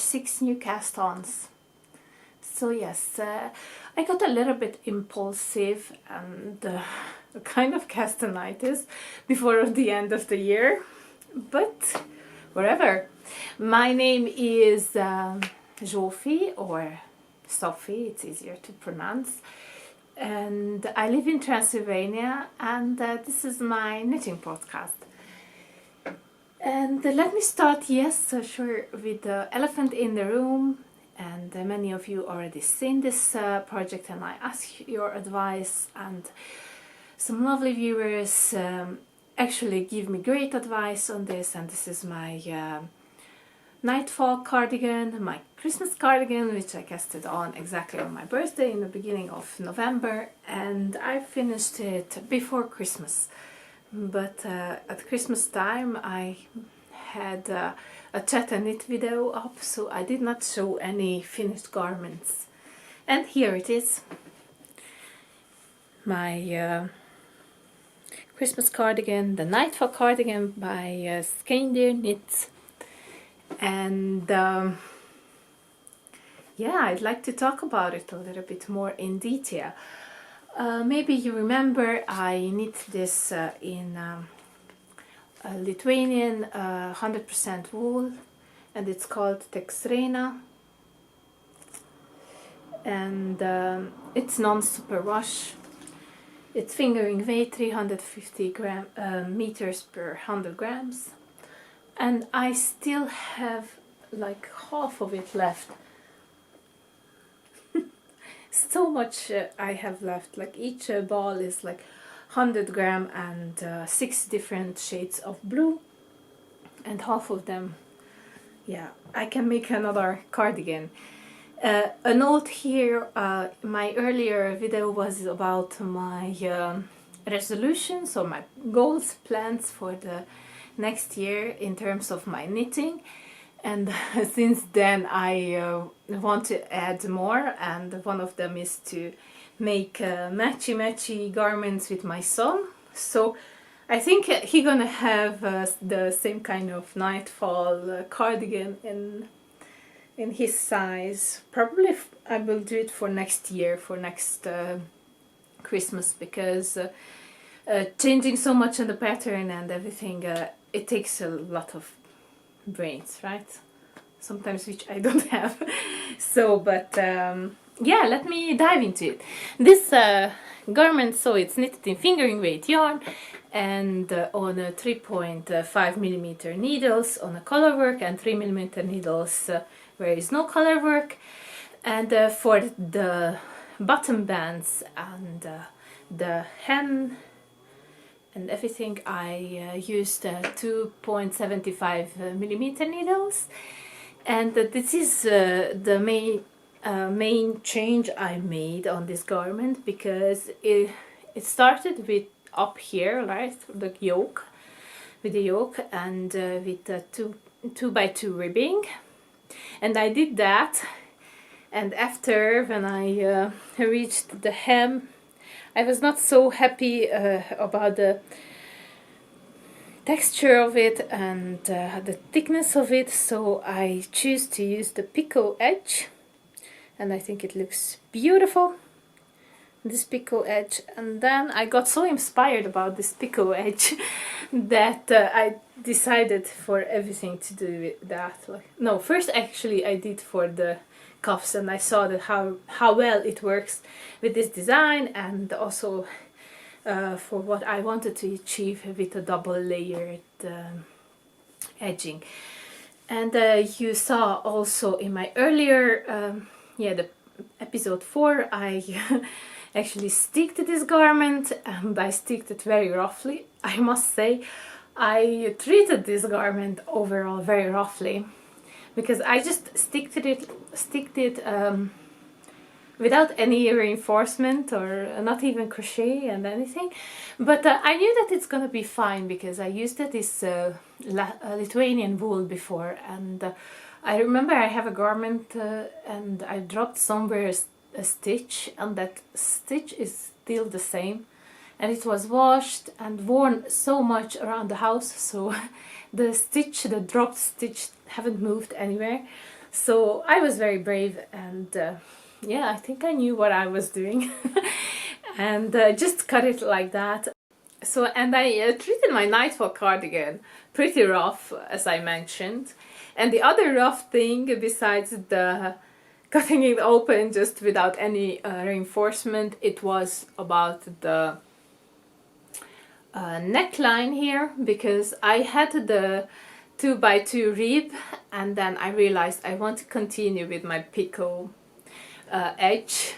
6 new cast-ons. So yes, I got a little bit impulsive and kind of castanitis before the end of the year, but whatever. My name is Zsófi, or Sophie, it's easier to pronounce, and I live in Transylvania, and this is my knitting podcast. And let me start, sure, with the elephant in the room. And many of you already seen this project, and I ask your advice, and some lovely viewers actually give me great advice on this. And this is my Nightfall cardigan, my Christmas cardigan, which I casted on exactly on my birthday in the beginning of November, and I finished it before Christmas. But at Christmas time I had a chat and knit video up, so I did not show any finished garments. And here it is, my Christmas cardigan, the Nightfall cardigan by Cardigan Knits. And I'd like to talk about it a little bit more in detail. Maybe you remember I knit this in a Lithuanian 100% wool, and it's called Teksrena, and it's non-superwash. It's fingering weight 350 meters per 100 grams, and I still have like half of it left. So much I have left, like each ball is like 100 gram and 6 different shades of blue, and half of them, I can make another cardigan. A note here, my earlier video was about my resolutions or my goals, plans for the next year in terms of my knitting. And since then I want to add more, and one of them is to make matchy garments with my son. So I think he's gonna have the same kind of Nightfall cardigan in his size. Probably I will do it for next year, for next Christmas, because changing so much in the pattern and everything, it takes a lot of brains, right? Sometimes, which I don't have. So, but let me dive into it. This garment, so it's knitted in fingering weight yarn and on a 3.5 millimeter needles on a color work, and 3 millimeter needles where is no color work. And for the bottom bands and the hem and everything, I used 2.75 millimeter needles, and this is the main change I made on this garment, because it started with up here, right, the yoke, with the yoke, and with the 2x2 ribbing, and I did that. And after, when I reached the hem, I was not so happy about the texture of it and the thickness of it, so I choose to use the picot edge, and I think it looks beautiful, this picot edge. And then I got so inspired about this picot edge that I decided for everything to do with that. First actually I did for the cuffs, and I saw that how well it works with this design, and also for what I wanted to achieve with a double layered edging. And you saw also in my earlier the episode 4, I actually sticked this garment, and I sticked it very roughly. I must say I treated this garment overall very roughly, because I just sticked it without any reinforcement or not even crochet and anything. But I knew that it's gonna be fine, because I used this Lithuanian wool before, and I remember I have a garment and I dropped somewhere a stitch, and that stitch is still the same, and it was washed and worn so much around the house, so the dropped stitch haven't moved anywhere. So I was very brave, and yeah, I think I knew what I was doing. And just cut it like that. So, and I treated my Nightfall cardigan pretty rough, as I mentioned. And the other rough thing, besides the cutting it open just without any reinforcement, it was about the neckline here, because I had the 2x2 rib, and then I realized I want to continue with my picot edge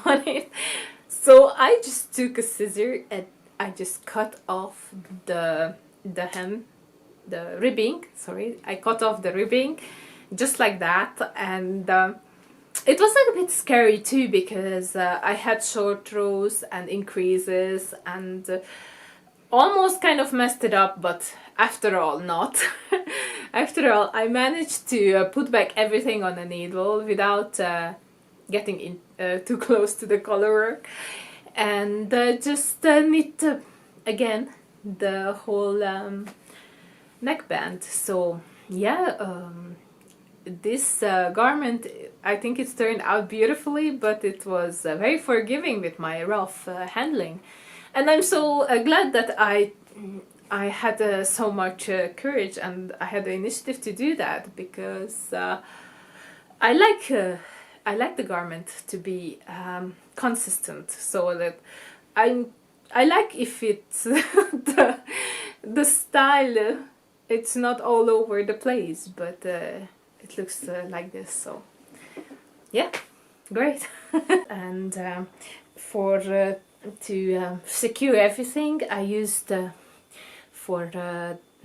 on it. So I just took a scissor and I just cut off the hem, the ribbing. Sorry, I cut off the ribbing just like that, and it was like a bit scary too, because I had short rows and increases, and almost kind of messed it up, but after all, not. After all, I managed to put back everything on the needle without getting in too close to the color work, and just knit again the whole neckband. So yeah, this garment, I think it's turned out beautifully, but it was very forgiving with my rough handling. And I'm so glad that I had so much courage, and I had the initiative to do that, because I like the garment to be consistent, so that I like if it's the style, it's not all over the place, but it looks like this. So yeah, great. And for to secure everything, I used for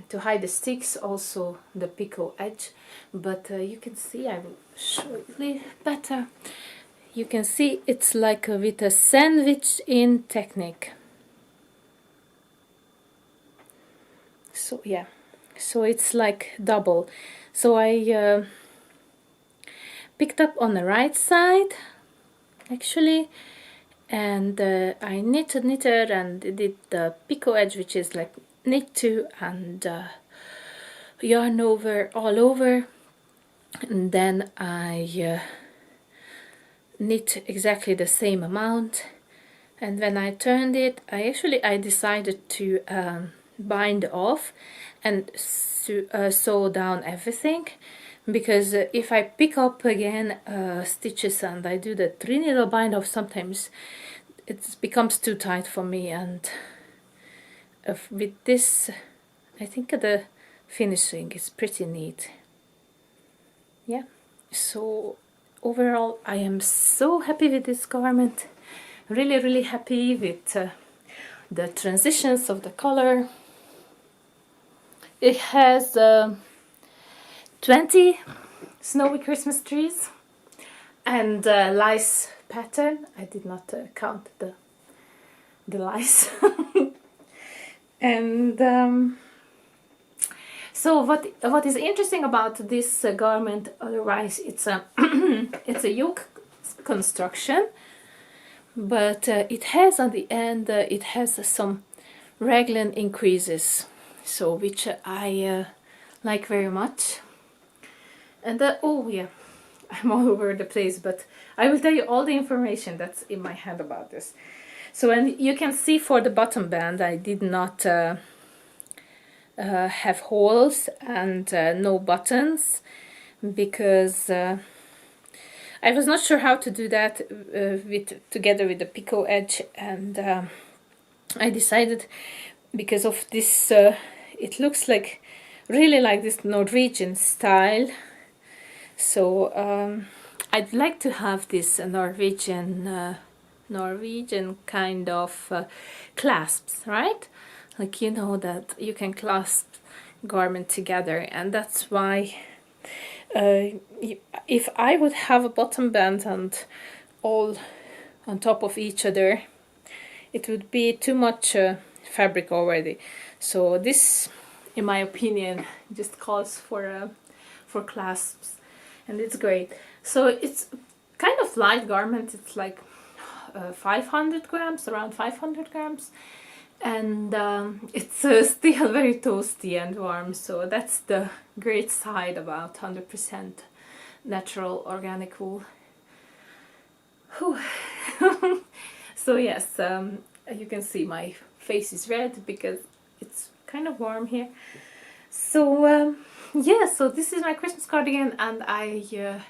to hide the sticks also the picot edge, but you can see, I will show it a little better. You can see it's like with a sandwich in technique. So yeah, so it's like double. So I picked up on the right side actually, and I knitted and did the picot edge, which is like knit two and yarn over all over, and then I knit exactly the same amount. And when I turned it, I decided to bind off and sew down everything, because if I pick up again stitches and I do the 3 needle bind off, sometimes it becomes too tight for me. And with this, I think the finishing is pretty neat. Yeah, so overall I am so happy with this garment, really happy with the transitions of the color. It has 20 snowy Christmas trees and lice pattern. I did not count the lice. And so what is interesting about this garment, otherwise it's a it's a yoke construction, but it has on the end it has some raglan increases, so which I like very much. And oh yeah, I'm all over the place, but I will tell you all the information that's in my head about this. So, and you can see for the bottom band I did not have holes and no buttons, because I was not sure how to do that together with the picot edge, and I decided, because of this it looks like really like this Norwegian style, so I'd like to have this Norwegian kind of clasps, right? Like, you know, that you can clasp garment together, and that's why if I would have a bottom band and all on top of each other, it would be too much fabric already. So this, in my opinion, just calls for clasps, and it's great. So it's kind of light garment. It's like 500 grams, around 500 grams, and it's still very toasty and warm, so that's the great side about 100% natural organic wool. Whew. So yes, you can see my face is red because it's kind of warm here. So yeah, so this is my Christmas cardigan, and I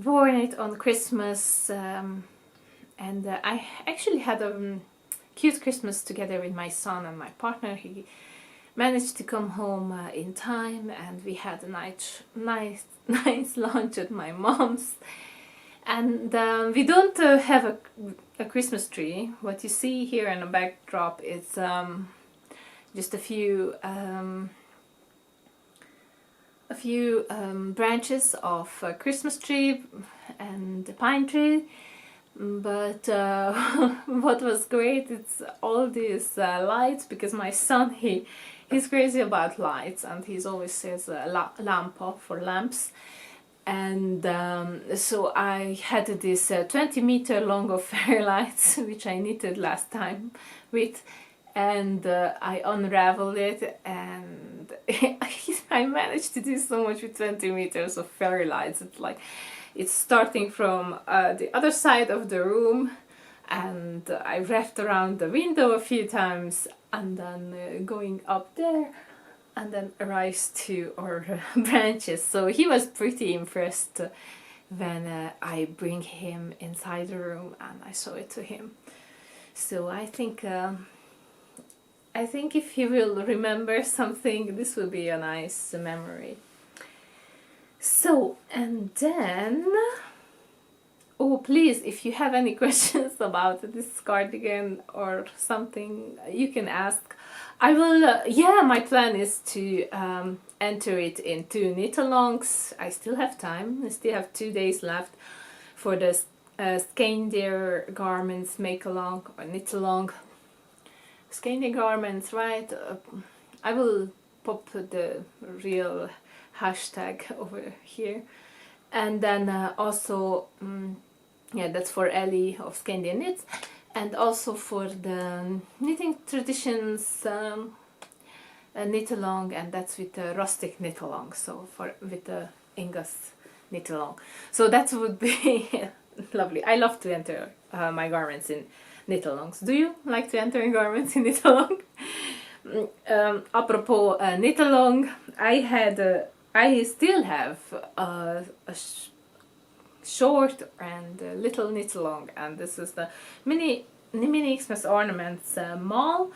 wore it on Christmas, and I actually had a cute Christmas together with my son and my partner. He managed to come home in time, and we had a nice lunch at my mom's. And we don't have a Christmas tree. What you see here in the backdrop is just a few branches of a Christmas tree and a pine tree. But what was great, it's all these lights, because my son, he's crazy about lights, and he's always says lampo for lamps. And so I had this 20-meter long of fairy lights, which I knitted last time with, and I unraveled it, and I managed to do so much with 20 meters of fairy lights. It's like, it's starting from the other side of the room, and I wrapped around the window a few times, and then going up there, and then arrives to our branches. So he was pretty impressed when I bring him inside the room and I show it to him. So I think if he will remember something, this will be a nice memory. So, and then, oh please, if you have any questions about this cardigan or something, you can ask. I will, yeah, my plan is to enter it in 2 knit-alongs. I still have time. I still have 2 days left for the Skandir garments make-along or knit-along. Skandir garments, right? I will pop the real hashtag over here. And then also, yeah, that's for Ellie of Skandir Knits. And also for the Knitting Traditions knit-along, and that's with the rustic knit-along, so with the Inga's knit-along. So that would be lovely. I love to enter my garments in knit-alongs. Do you like to enter in garments in knit-along? Apropos knit-along, I still have a short and little knit-along, and this is the mini Xmas ornaments mall,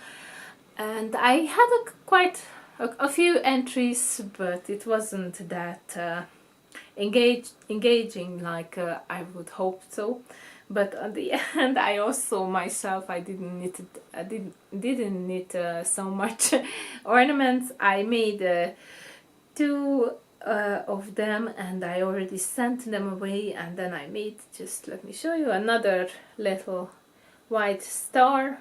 and I had quite a few entries, but it wasn't that engaging like I would hope so. But at the end, I also myself didn't knit so much ornaments. I made 2 of them, and I already sent them away, and then I made, just let me show you, another little white star.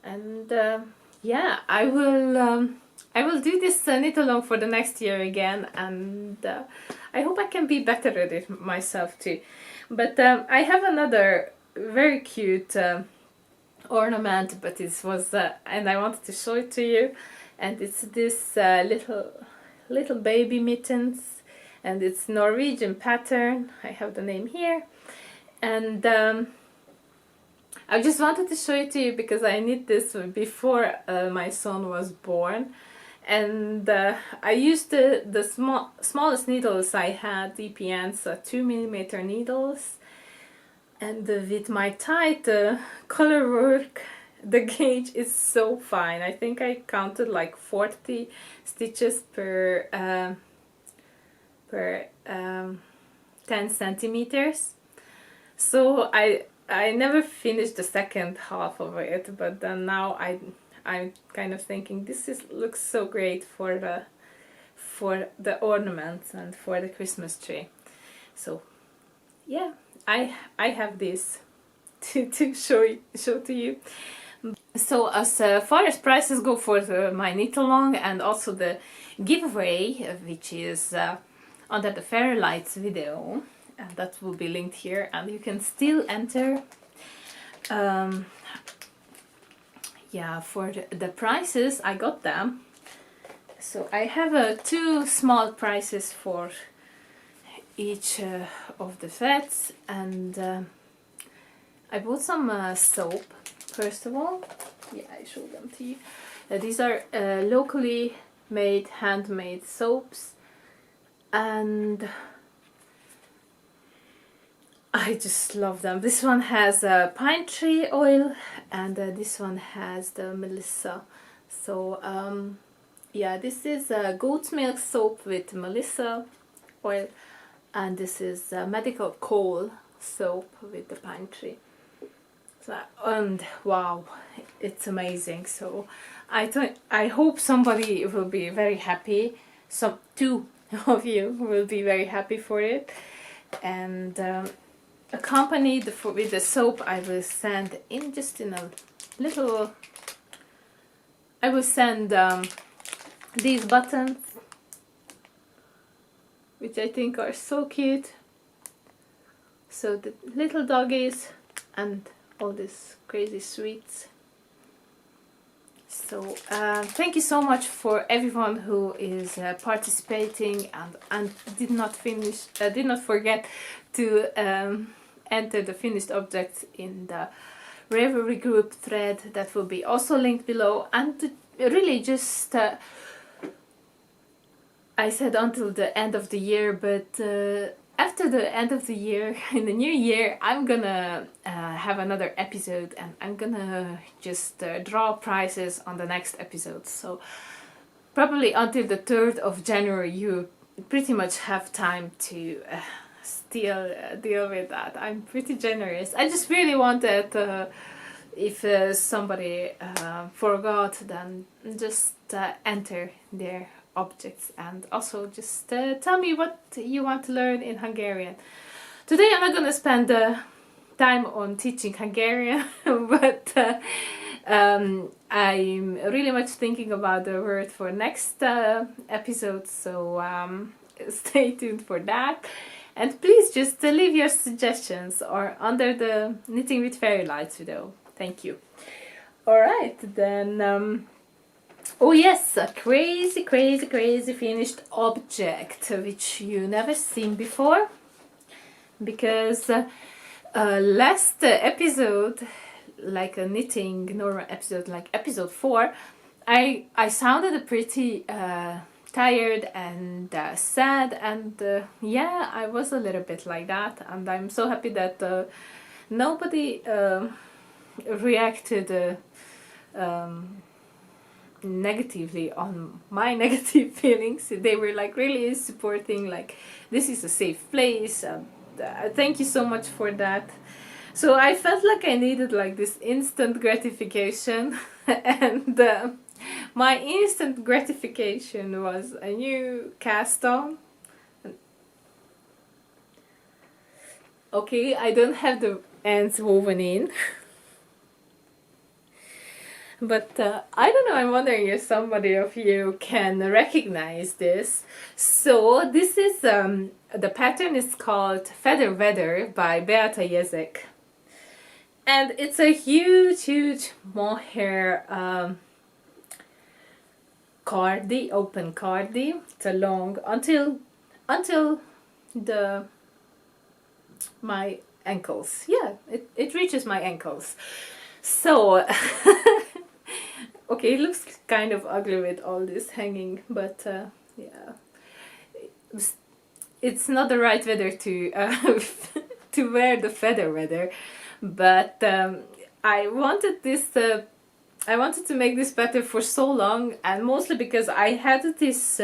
And yeah, I will do this knit-along for the next year again, and I hope I can be better at it myself too. But I have another very cute ornament, but it was and I wanted to show it to you. And it's this little baby mittens, and it's Norwegian pattern. I have the name here, and I just wanted to show it to you because I knit this before my son was born, and I used the smallest needles I had, DPNs, 2mm needles, and with my tight color work, the gauge is so fine. I think I counted like 40 stitches per 10 centimeters. So I never finished the second half of it, but then now I'm kind of thinking this looks so great for the ornaments and for the Christmas tree. So yeah, I have this to show to you. So as far as prices go for my knit-along and also the giveaway, which is under the Fairy Lights video, and that will be linked here, and you can still enter. Yeah, for the prices, I got them So I have two small prices for each of the sets, and I bought some soap first of all. Yeah, I show them to you. These are locally made, handmade soaps, and I just love them. This one has pine tree oil, and this one has the melissa. So yeah, this is goat's milk soap with melissa oil, and this is medical coal soap with the pine tree. So, and wow, it's amazing. So I hope somebody will be very happy. Some two of you will be very happy for it, and accompanied with the soap I will send in just in a little. I will send these buttons, which I think are so cute. So the little doggies and all these crazy sweets. So thank you so much for everyone who is participating and did not forget to enter the finished objects in the Ravelry group thread that will be also linked below. And to really just I said until the end of the year, but after the end of the year, in the new year, I'm gonna have another episode, and I'm gonna just draw prizes on the next episode. So probably until the 3rd of January, you pretty much have time to still deal with that. I'm pretty generous. I just really wanted, if somebody forgot, then just enter their objects, and also just tell me what you want to learn in Hungarian. Today I'm not gonna spend time on teaching Hungarian, but I'm really much thinking about the word for next episode, so stay tuned for that. And please just leave your suggestions or under the Knitting with Fairy Lights video. Thank you. Alright, then oh yes, a crazy finished object which you never seen before, because last episode, like a knitting normal episode, like episode 4, I sounded pretty tired and sad, and yeah, I was a little bit like that, and I'm so happy that nobody reacted negatively on my negative feelings. They were like really supporting, like this is a safe place. Thank you so much for that. So I felt like I needed like this instant gratification and my instant gratification was a new cast-on. Okay, I don't have the ends woven in. But I don't know, I'm wondering if somebody of you can recognize this. So this is, the pattern is called Feather Weather by Beata Jezek. And it's a huge mohair cardi, open cardi. It's a long, until my ankles. Yeah, it reaches my ankles. So okay, it looks kind of ugly with all this hanging, but yeah, it's not the right weather to to wear the feather weather. But I wanted this. I wanted to make this pattern for so long, and mostly because I had this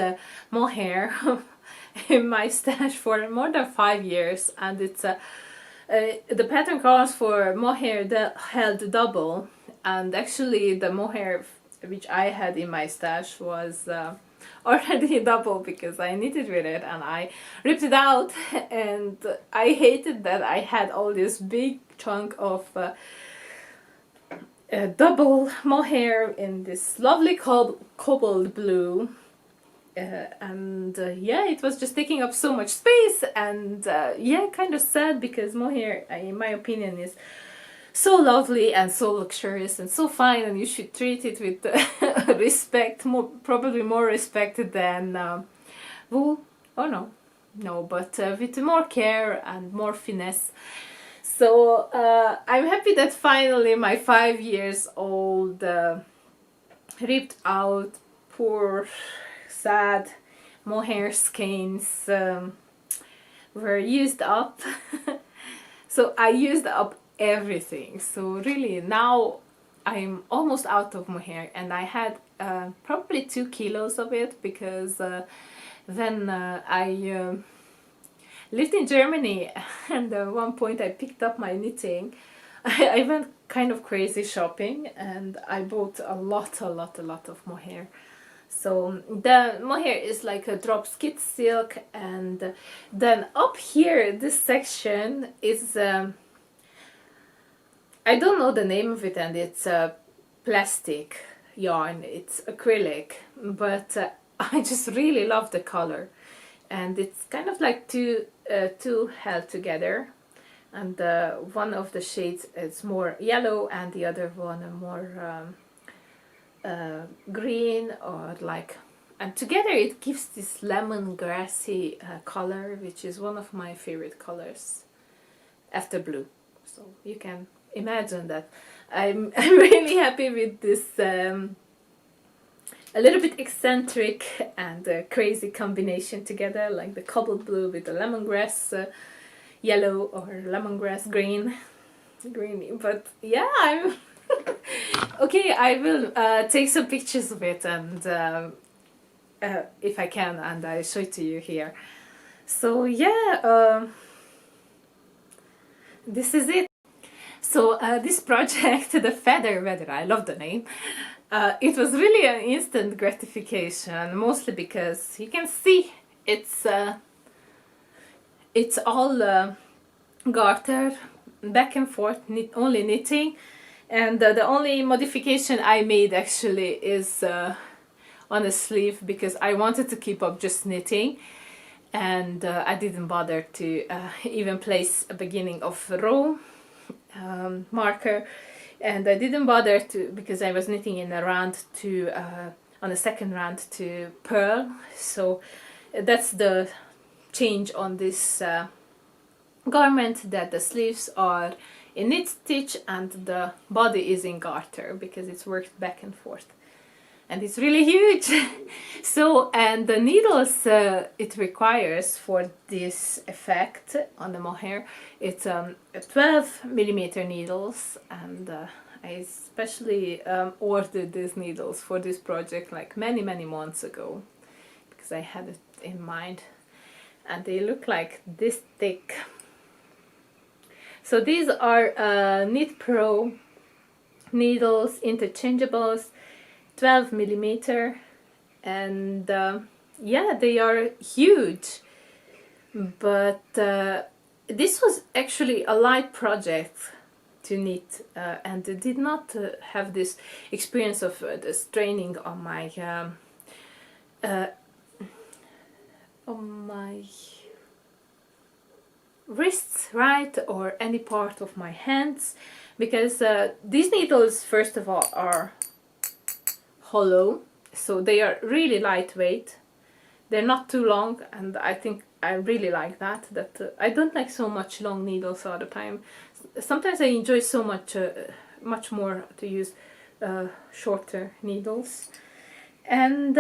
mohair in my stash for more than 5 years, and it's the pattern calls for mohair that held double, and actually the mohair which I had in my stash was already double because I knitted with it and I ripped it out, and I hated that I had all this big chunk of double mohair in this lovely cobalt blue. And yeah, it was just taking up so much space, and yeah, kind of sad because mohair, in my opinion, is so lovely and so luxurious and so fine, and you should treat it with respect, probably more respect than wool. Oh no, but with more care and more finesse. So I'm happy that finally my 5 years old ripped out, poor, sad mohair skeins were used up. So I used up everything. So really now I'm almost out of mohair, and I had probably 2 kilos of it because when I lived in Germany and at one point I picked up my knitting. I went kind of crazy shopping and I bought a lot of mohair. So the mohair is like a drops Kidsilk, and then up here this section is I don't know the name of it, and it's a plastic yarn, it's acrylic, but I just really love the color, and it's kind of like two held together, and one of the shades is more yellow and the other one more green, or like, and together it gives this lemongrassy color, which is one of my favorite colors after blue. So you can imagine that I'm really happy with this a little bit eccentric and crazy combination together, like the cobalt blue with the lemongrass yellow or lemongrass green. But yeah, I'm okay. I will take some pictures of it, and if I can, and I'll show it to you here. So yeah, this is it. So this project, the Feather Weather, I love the name. It was really an instant gratification, mostly because you can see it's all garter, back and forth, only knitting, and the only modification I made actually is on a sleeve, because I wanted to keep up just knitting, and I didn't bother to even place a beginning of row marker, and I didn't bother to, because I was knitting in a round to on a second round to purl. So that's the change on this garment, that the sleeves are in knit stitch and the body is in garter, because it's worked back and forth, and it's really huge. So, and the needles it requires for this effect on the mohair, it's 12mm needles, and I especially ordered these needles for this project like many months ago, because I had it in mind, and they look like this thick. So these are Knit Pro needles, interchangeables, 12mm, and yeah, they are huge. But this was actually a light project to knit, and I did not have this experience of the straining on my wrists, right, or any part of my hands, because these needles, first of all, are hollow, so they are really lightweight. They're not too long, and I think I really like that. I don't like so much long needles all the time. Sometimes I enjoy so much more to use shorter needles. And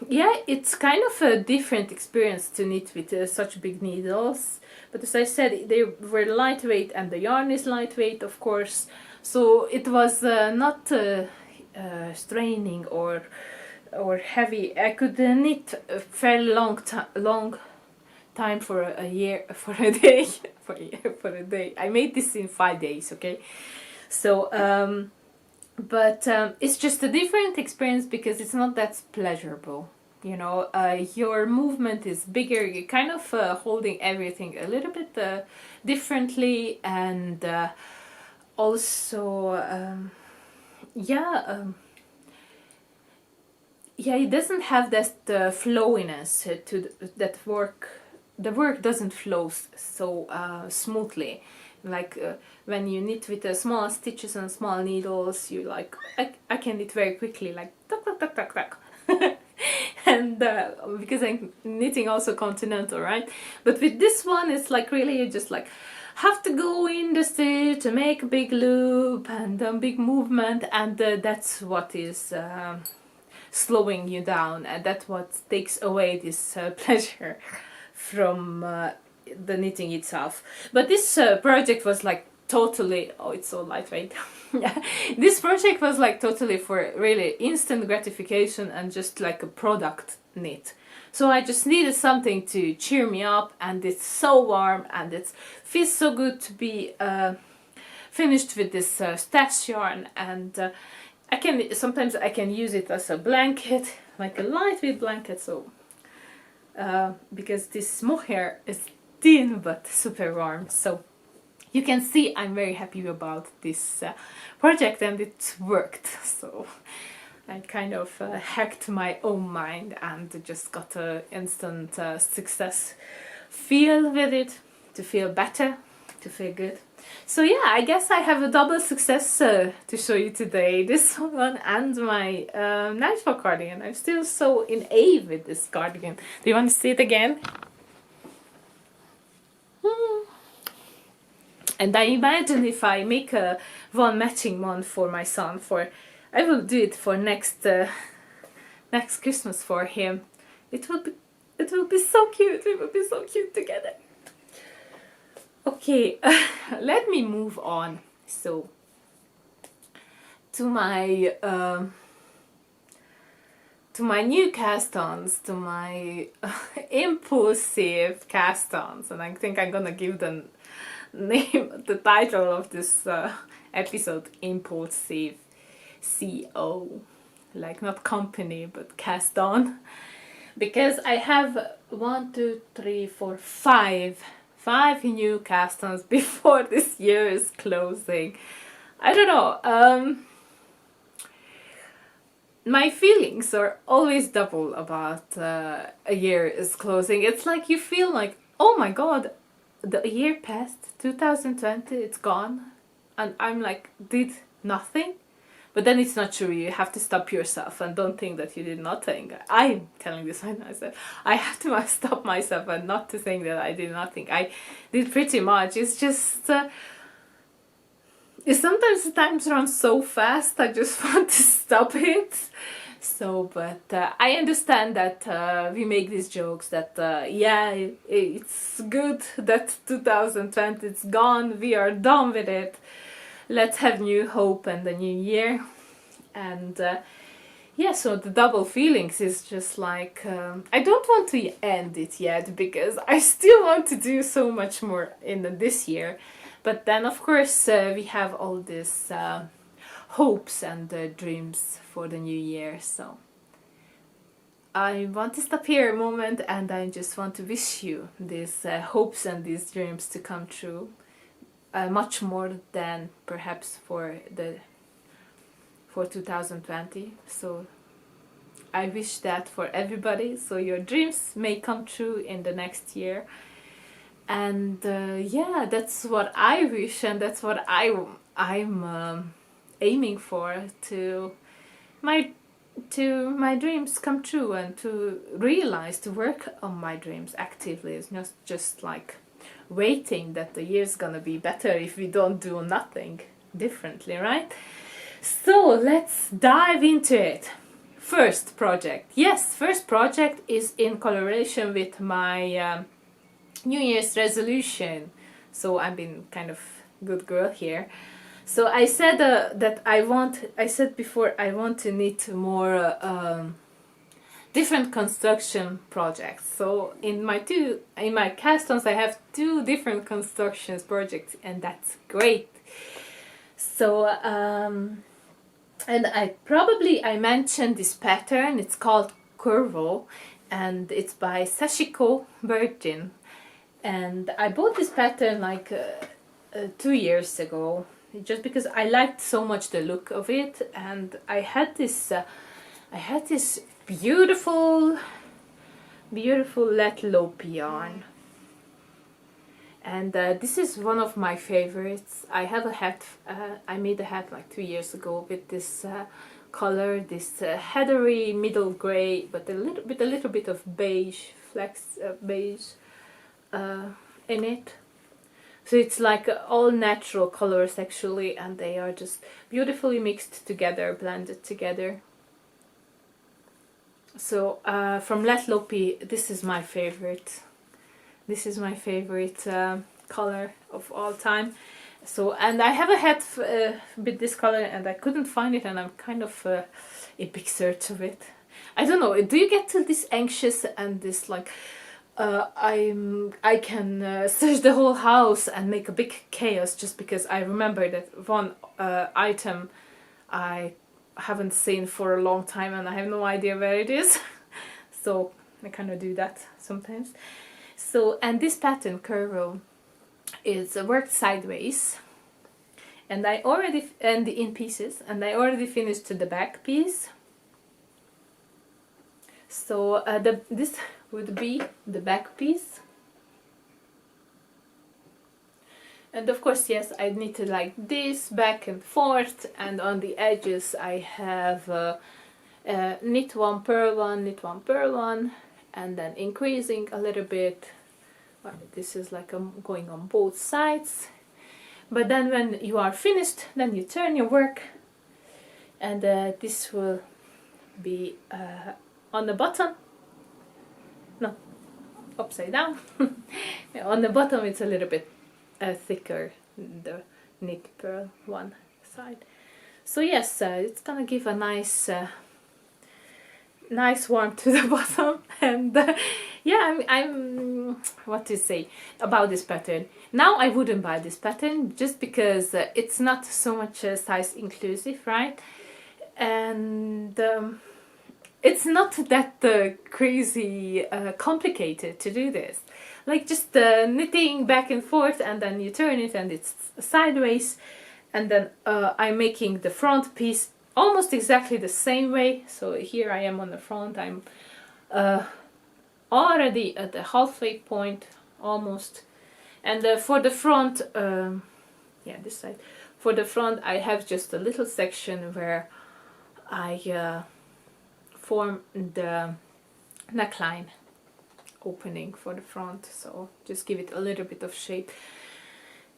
yeah, it's kind of a different experience to knit with such big needles. But as I said, they were lightweight, and the yarn is lightweight, of course. So it was not straining or heavy. I could knit a fairly long time for a year, for a day, for a day. I made this in 5 days, okay? So but it's just a different experience, because it's not that pleasurable, you know. Your movement is bigger, you're kind of holding everything a little bit differently, and also yeah, it doesn't have that flowiness to that the work doesn't flow so smoothly. Like when you knit with small stitches and small needles, you like I can knit very quickly, like tuck tuck tuck tuck tuck. And because I'm knitting also continental, right? But with this one, it's like really you just like have to go in the stitch to make a big loop and a big movement, and that's what is slowing you down, and that's what takes away this pleasure from the knitting itself. But this project was like totally, oh, it's so lightweight. Yeah, this project was like totally for really instant gratification and just like a product knit. So I just needed something to cheer me up, and it's so warm and it feels so good to be finished with this stash yarn. And sometimes I can use it as a blanket, like a lightweight blanket. So because this mohair is thin but super warm, so you can see I'm very happy about this project, and it worked. So I kind of hacked my own mind and just got an instant success feel with it, to feel better, to feel good. So yeah, I guess I have a double success to show you today. This one and my Nightfall cardigan. I'm still so in awe with this cardigan. Do you want to see it again? And I imagine if I make one matching one for my son, I will do it for next Christmas for him. It will be so cute. We will be so cute together. Okay, let me move on. So to my new cast-ons, to my Impulsive cast-ons, and I think I'm gonna give the title of this episode Impulsive, CO, like not company but cast on, because I have 5 new cast-ons before this year is closing. I don't know, my feelings are always double about a year is closing. It's like you feel like, oh my god, the year passed, 2020, it's gone, and I'm like, did nothing? But then it's not true. You have to stop yourself and don't think that you did nothing. I'm telling this right myself. I have to stop myself and not to think that I did nothing. I did pretty much. It's just sometimes the times run so fast, I just want to stop it. So, but I understand that we make these jokes that yeah, it's good that 2020 it's gone, we are done with it, let's have new hope and a new year. And yeah, so the double feelings is just like I don't want to end it yet because I still want to do so much more in this year. But then of course we have all these hopes and dreams for the new year. So I want to stop here a moment, and I just want to wish you these hopes and these dreams to come true, much more than perhaps for 2020. So I wish that for everybody, so your dreams may come true in the next year. And yeah, that's what I wish, and that's what I'm aiming for, to my dreams come true, and to realize, to work on my dreams actively. It's not just like waiting that the year's gonna be better if we don't do nothing differently, right? So let's dive into it. First project. Yes, first project is in collaboration with my New Year's resolution. So I've been kind of good girl here. So I said that I said before I want to knit more different construction projects. So in my cast-ons I have 2 different constructions projects, and that's great. So and I mentioned this pattern. It's called Curvo, and it's by Sashiko Virgin. And I bought this pattern like 2 years ago, just because I liked so much the look of it, and I had this beautiful Lèttlopi yarn. And this is one of my favorites. I have a hat, I made a hat like 2 years ago with this color, this heathery middle gray, but a little bit of beige, flex beige in it. So it's like all natural colors actually, and they are just beautifully mixed together, blended together. So from Lèttlopi, this is my favorite. This is my favorite color of all time. So, and I have a hat with this color and I couldn't find it, and I'm kind of a big search of it. I don't know, do you get to this anxious and this like, I can search the whole house and make a big chaos just because I remember that one item I haven't seen for a long time and I have no idea where it is. So I kind of do that sometimes. So, and this pattern, curl, is worked sideways, and I already, and in pieces, and I already finished the back piece. So this would be the back piece. And of course, yes, I knit it like this, back and forth, and on the edges I have knit one, purl one, knit one, purl one, and then increasing a little bit. Well, this is like going on both sides. But then when you are finished, then you turn your work, and this will be on the bottom. No, upside down. On the bottom it's a little bit thicker, the knit purl one side. So yes, it's gonna give a nice nice warmth to the bottom. And yeah, I'm what to say about this pattern. Now I wouldn't buy this pattern just because it's not so much size inclusive, right? And it's not that crazy complicated to do this. Like just knitting back and forth, and then you turn it and it's sideways, and then I'm making the front piece almost exactly the same way. So here I am on the front, I'm already at the halfway point almost, and for the front, yeah, this side, for the front I have just a little section where I form the neckline opening for the front, so just give it a little bit of shape.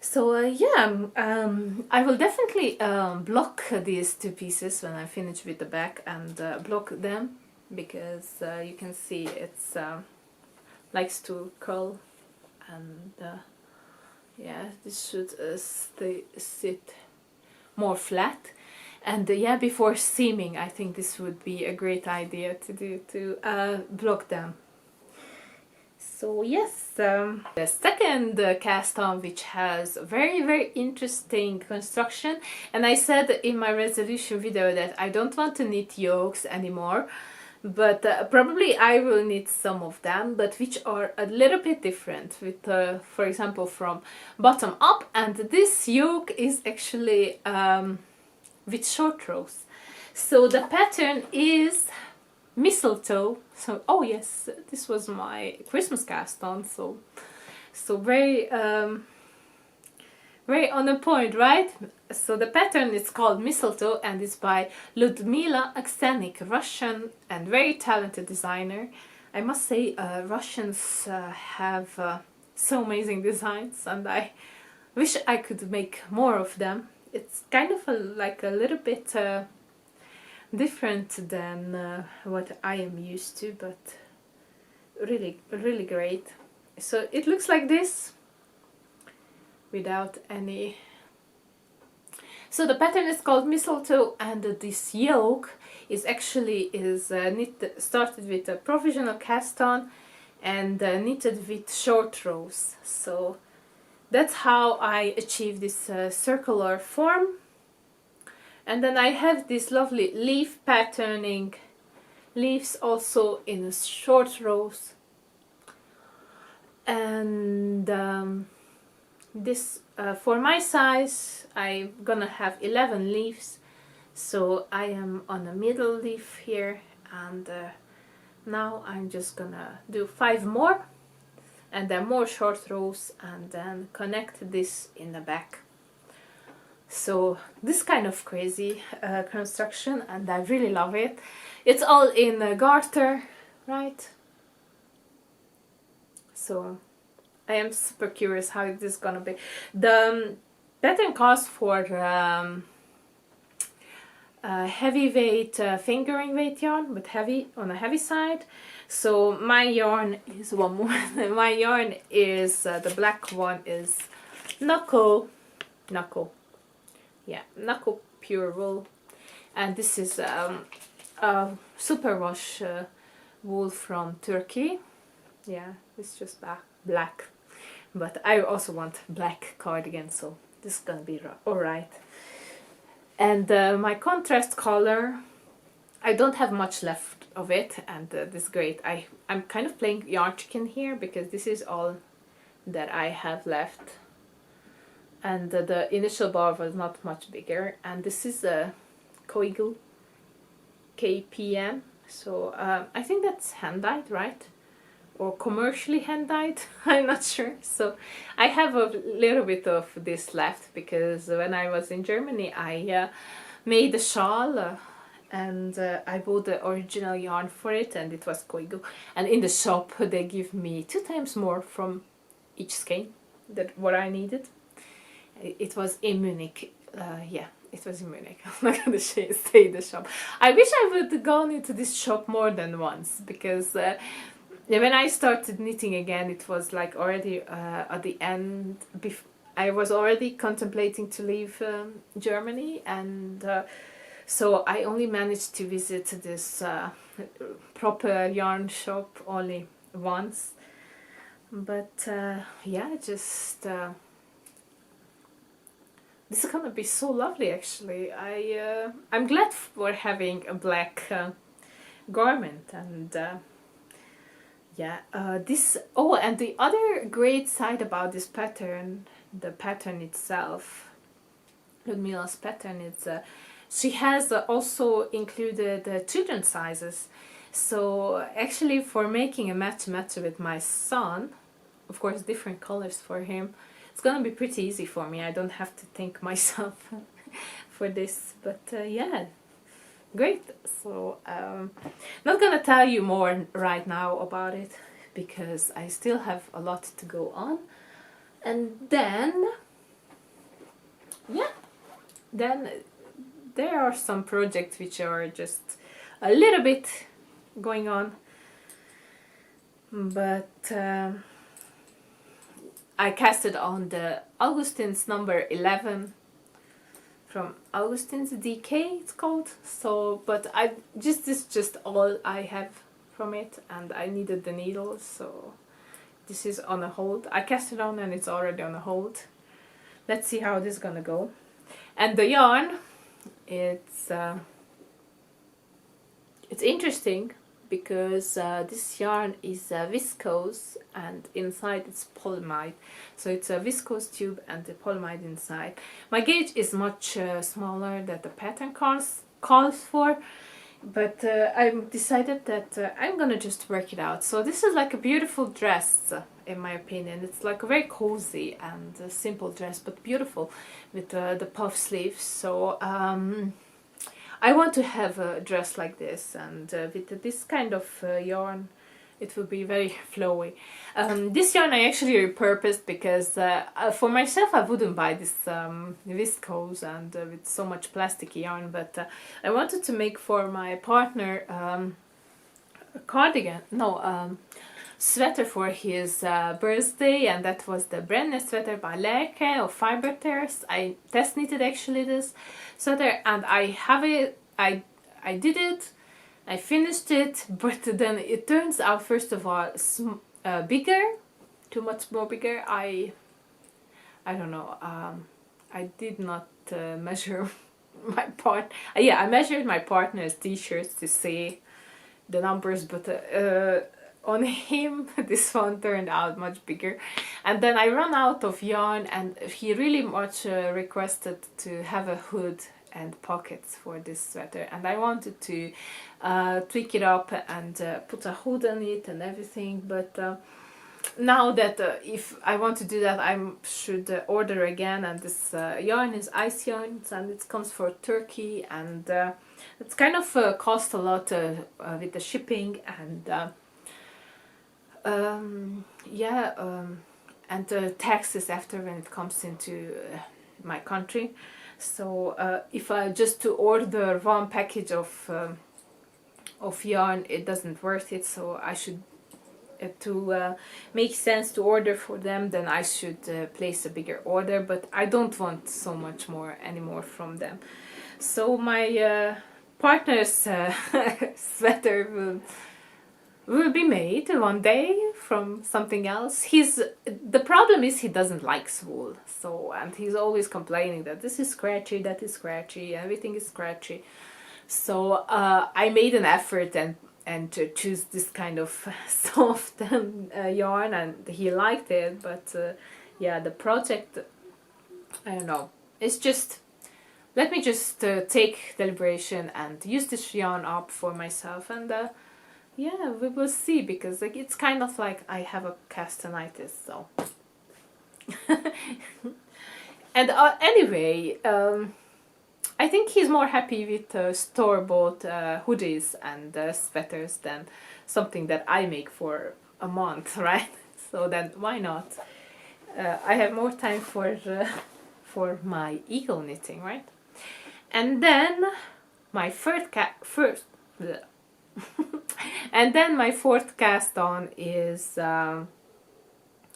So yeah, I will definitely block these two pieces when I finish with the back, and block them, because you can see it's likes to curl, and yeah, this should sit more flat. And yeah, before seaming, I think this would be a great idea to do, to block them. So yes, the second cast on, which has a very interesting construction, and I said in my resolution video that I don't want to knit yokes anymore, but probably I will knit some of them, but which are a little bit different, with for example from bottom up, and this yoke is actually with short rows. So the pattern is mistletoe. So oh yes, this was my Christmas cast on, so very very on the point, right? So the pattern is called Mistletoe, and it's by Ludmila Aksenik, Russian and very talented designer. I must say Russians have so amazing designs, and I wish I could make more of them. It's kind of like a little bit different than what I am used to, but really great. So it looks like this without any. So the pattern is called Mistletoe, and this yoke is actually started with a provisional cast on and knitted with short rows. So that's how I achieve this circular form. And then I have this lovely leaf patterning, leaves also in short rows, and this for my size I'm gonna have 11 leaves, so I am on a middle leaf here, and now I'm just gonna do 5 more, and then more short rows, and then connect this in the back. So this kind of crazy construction, and I really love it. It's all in garter, right? So I am super curious how it is gonna be. The pattern calls for heavyweight fingering weight yarn, but heavy on a heavy side. So my yarn is one more. My yarn is the black one is Nako, yeah, Nako pure wool, and this is a superwash wool from Turkey. Yeah, it's just black, but I also want black cardigan, so this is gonna be alright. And my contrast color, I don't have much left of it, and this is great. I'm kind of playing yarn chicken here because this is all that I have left, and the initial bar was not much bigger, and this is a Koigu KPM, so I think that's hand-dyed, right? Or commercially hand-dyed, I'm not sure. So I have a little bit of this left because when I was in Germany I made a shawl and I bought the original yarn for it, and it was Koigu, and in the shop they give me 2 times more from each skein than what I needed. It was in Munich, yeah, it was in Munich. I'm not gonna stay in the shop. I wish I would have gone into this shop more than once, because when I started knitting again, it was like already at the end. I was already contemplating to leave Germany, and so I only managed to visit this proper yarn shop only once. But yeah, just this is gonna be so lovely. Actually, I'm glad for having a black garment, and yeah, this. Oh, and the other great side about this pattern, the pattern itself, Ludmila's pattern, is she has also included children's sizes. So actually, for making a match with my son, of course different colors for him, it's gonna be pretty easy for me. I don't have to think myself for this. But yeah, great. So not gonna tell you more right now about it because I still have a lot to go on. And then yeah, then there are some projects which are just a little bit going on, but I casted on the Augustin's number 11 from Augustin's DK, it's called. So, but this is just all I have from it, and I needed the needles, so this is on a hold. I cast it on and it's already on a hold. Let's see how this is gonna go. And the yarn, it's interesting because this yarn is viscose and inside it's polyamide. So it's a viscose tube and the polyamide inside. My gauge is much smaller than the pattern calls for, but I decided that I'm gonna just work it out. So this is like a beautiful dress, in my opinion. It's like a very cozy and simple dress, but beautiful with the puff sleeves. So I want to have a dress like this, and with this kind of yarn it will be very flowy. This yarn I actually repurposed because for myself I wouldn't buy this viscose and with so much plastic yarn, but I wanted to make for my partner a cardigan, sweater for his birthday, and that was the brand new sweater by Berke of Fiber Tears. I test knitted actually this sweater, and I have it. I did it. I finished it, but then it turns out, first of all, bigger, too much more bigger. I don't know. I did not measure my part. Yeah, I measured my partner's t-shirts to see the numbers, but on him this one turned out much bigger. And then I ran out of yarn, and he really much requested to have a hood and pockets for this sweater, and I wanted to tweak it up and put a hood on it and everything, but now that if I want to do that, I should order again. And this yarn is ice yarn, and it comes for Turkey, and it's kind of cost a lot with the shipping and and taxes after when it comes into my country. So if I just to order one package of yarn, it doesn't worth it. So I should to make sense to order for them, then I should place a bigger order. But I don't want so much more anymore from them. So my partner's sweater will be made one day from something else. The problem is he doesn't like wool, so, and he's always complaining that this is scratchy, that is scratchy, everything is scratchy. So I made an effort and to choose this kind of soft yarn, and he liked it. But yeah, the project, I don't know, it's just, let me just take deliberation and use this yarn up for myself, and yeah, we will see, because like it's kind of like I have a castonitis, so. And anyway, I think he's more happy with store-bought hoodies and sweaters than something that I make for a month, right? So then why not? I have more time for my eco knitting, right? And then my and then my fourth cast on is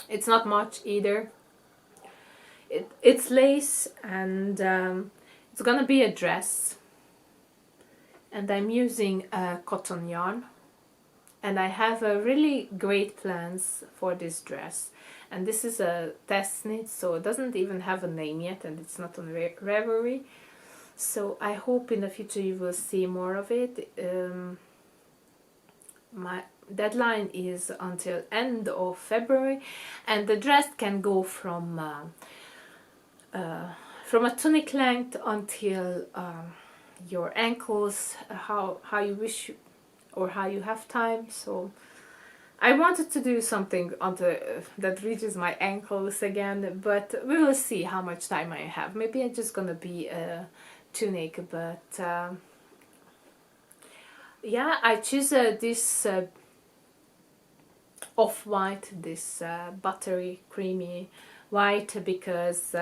it's not much either. It's lace, and it's gonna be a dress, and I'm using cotton yarn, and I have a really great plans for this dress. And this is a test knit, so it doesn't even have a name yet, and it's not on Ravelry. So I hope in the future you will see more of it. My deadline is until end of February, and the dress can go from a tunic length until your ankles, how you wish or how you have time. So I wanted to do something that reaches my ankles again, but we will see how much time I have. Maybe it's just gonna be a tunic, but yeah, I choose this off-white, this buttery creamy white, because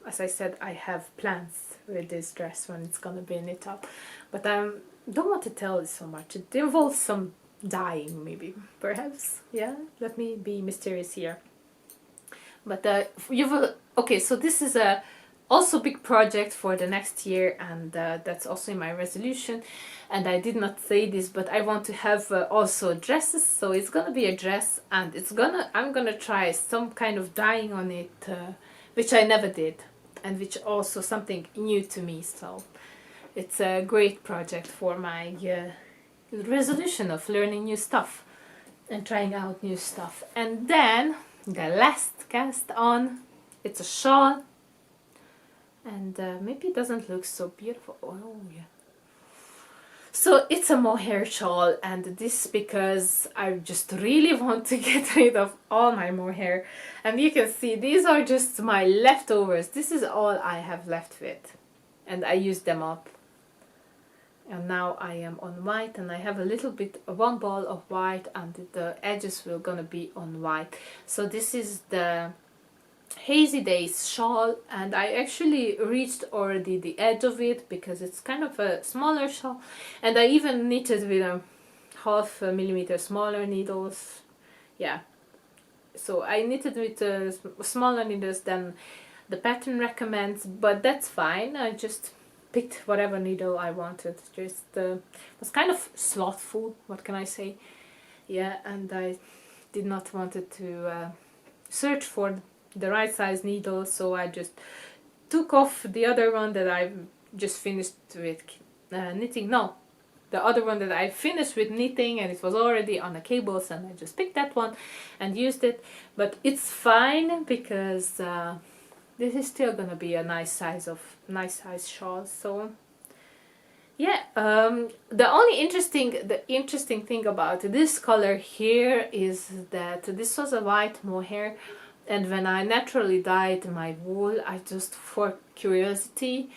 as I said, I have plans with this dress when it's gonna be knit up, but I don't want to tell you so much. It involves some dyeing, maybe, perhaps. Yeah, let me be mysterious here. But you will. Okay, so this is a also big project for the next year, and that's also in my resolution. And I did not say this, but I want to have also dresses. So it's gonna be a dress, and I'm gonna try some kind of dyeing on it, which I never did, and which also something new to me. So it's a great project for my resolution of learning new stuff and trying out new stuff. And then the last cast on, it's a shawl, and maybe it doesn't look so beautiful. Oh yeah. So it's a mohair shawl, and this because I just really want to get rid of all my mohair. And you can see these are just my leftovers. This is all I have left with, and I used them up. And now I am on white, and I have a little bit, one ball of white, and the edges will gonna be on white. So this is the Hazy Days shawl, and I actually reached already the edge of it because it's kind of a smaller shawl, and I even knitted with a 0.5 millimeter smaller needles. Yeah, so I knitted with smaller needles than the pattern recommends, but that's fine. I just picked whatever needle I wanted. Just was kind of slothful, what can I say? Yeah, and I did not wanted to search for the right size needle, so I just took off the other one that I just finished with knitting. No, the other one that I finished with knitting, and it was already on the cables, and I just picked that one and used it. But it's fine because this is still gonna be a nice size shawl. So Yeah, the interesting thing about this color here is that this was a white mohair, and when I naturally dyed my wool, I just, for curiosity,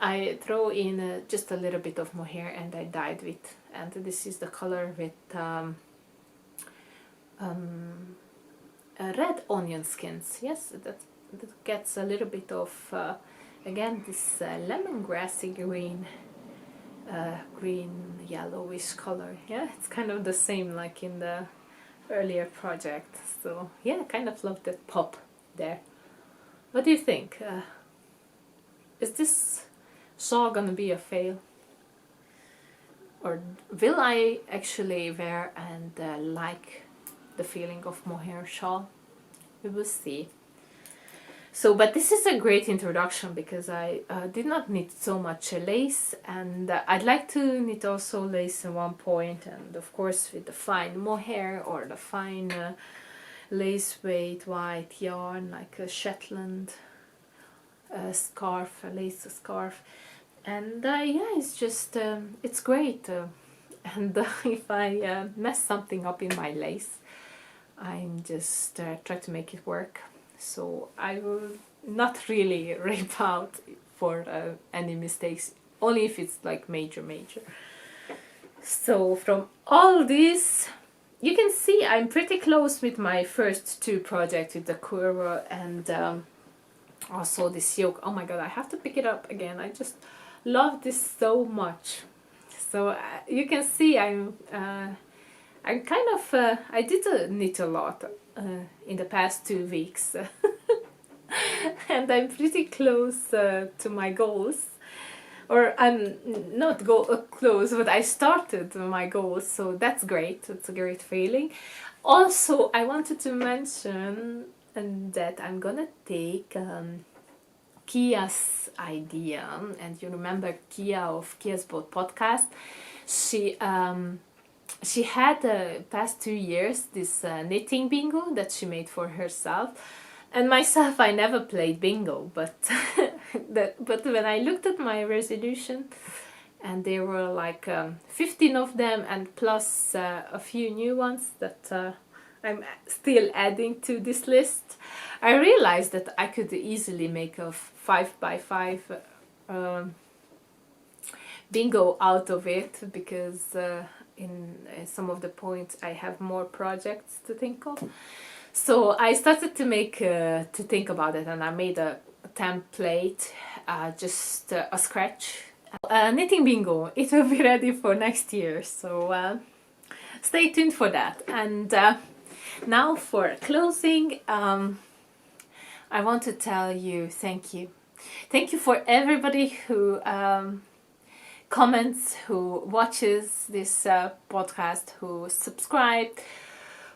I throw in just a little bit of mohair and I dyed with, and this is the color with red onion skins. Yes, that gets a little bit of again this lemongrassy green yellowish color. Yeah, it's kind of the same like in the earlier project. So yeah, kind of love that pop there. What do you think? Is this shawl gonna be a fail? Or will I actually wear and like the feeling of mohair shawl? We will see. So, but this is a great introduction because I did not knit so much lace, and I'd like to knit also lace at one point, and of course with the fine mohair or the fine lace weight white yarn like a Shetland scarf, a lace scarf, and yeah, it's just it's great. And if I mess something up in my lace, I'm just try to make it work. So I will not really rip out for any mistakes, only if it's like major. So from all this, you can see I'm pretty close with my first two projects with the Koigu and also this yoke. Oh my god, I have to pick it up again. I just love this so much. So you can see I'm kind of I did knit a lot in the past 2 weeks and I'm pretty close to my goals, or I'm not close, but I started my goals, so that's great. It's a great feeling. Also, I wanted to mention that I'm gonna take Kia's idea, and you remember Kia of Kia's Boat Podcast. She had past 2 years this knitting bingo that she made for herself, and myself I never played bingo, but but when I looked at my resolution, and there were like 15 of them and plus a few new ones that I'm still adding to this list, I realized that I could easily make a 5x5 bingo out of it, because in some of the points I have more projects to think of. So I started to think about it, and I made a template, just a scratch. Knitting bingo, it will be ready for next year, so stay tuned for that. And now for closing, I want to tell you thank you. Thank you for everybody who comments, who watches this podcast, who subscribed,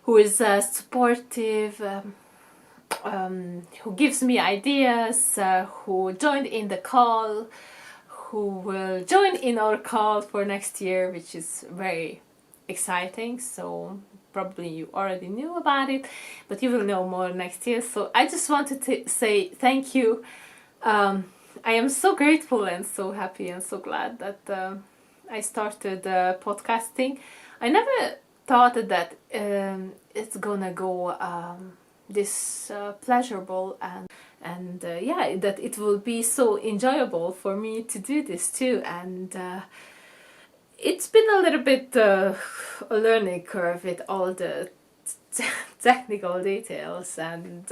who is supportive, who gives me ideas, who joined in the call, who will join in our call for next year, which is very exciting. So probably you already knew about it, but you will know more next year. So I just wanted to say thank you. I am so grateful and so happy and so glad that I started podcasting. I never thought that it's gonna go this pleasurable, and yeah, that it will be so enjoyable for me to do this too. And it's been a little bit a learning curve with all the technical details, and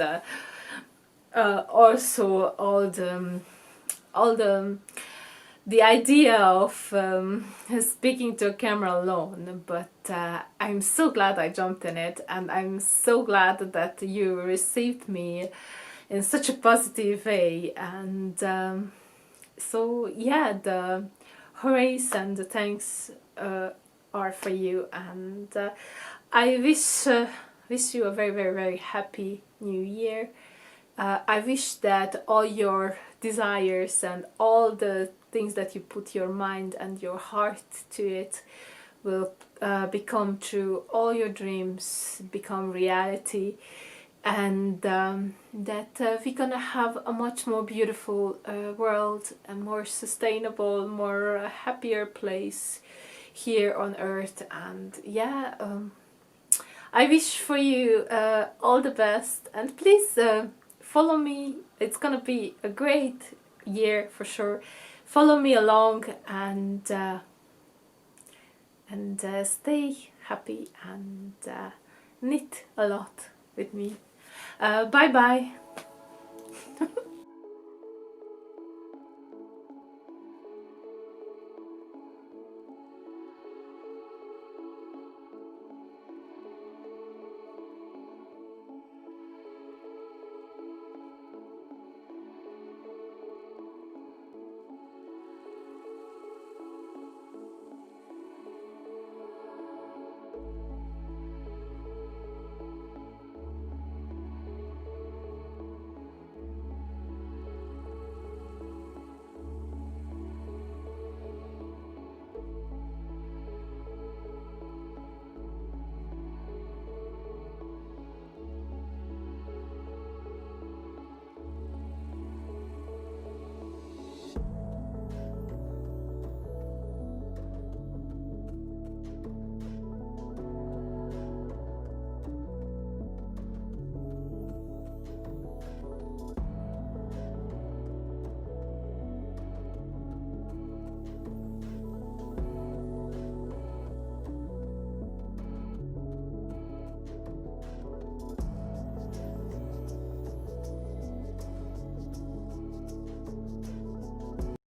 also all the idea of speaking to a camera alone, but I'm so glad I jumped in it, and I'm so glad that you received me in such a positive way. And so yeah, the hoorays and the thanks are for you, and I wish you a very, very, very happy new year. I wish that all your desires and all the things that you put your mind and your heart to it will become true. All your dreams become reality, and that we're gonna have a much more beautiful world, a more sustainable, more happier place here on earth. And yeah, I wish for you all the best, and please follow me. It's gonna be a great year for sure. Follow me along, and stay happy, and knit a lot with me. Bye bye.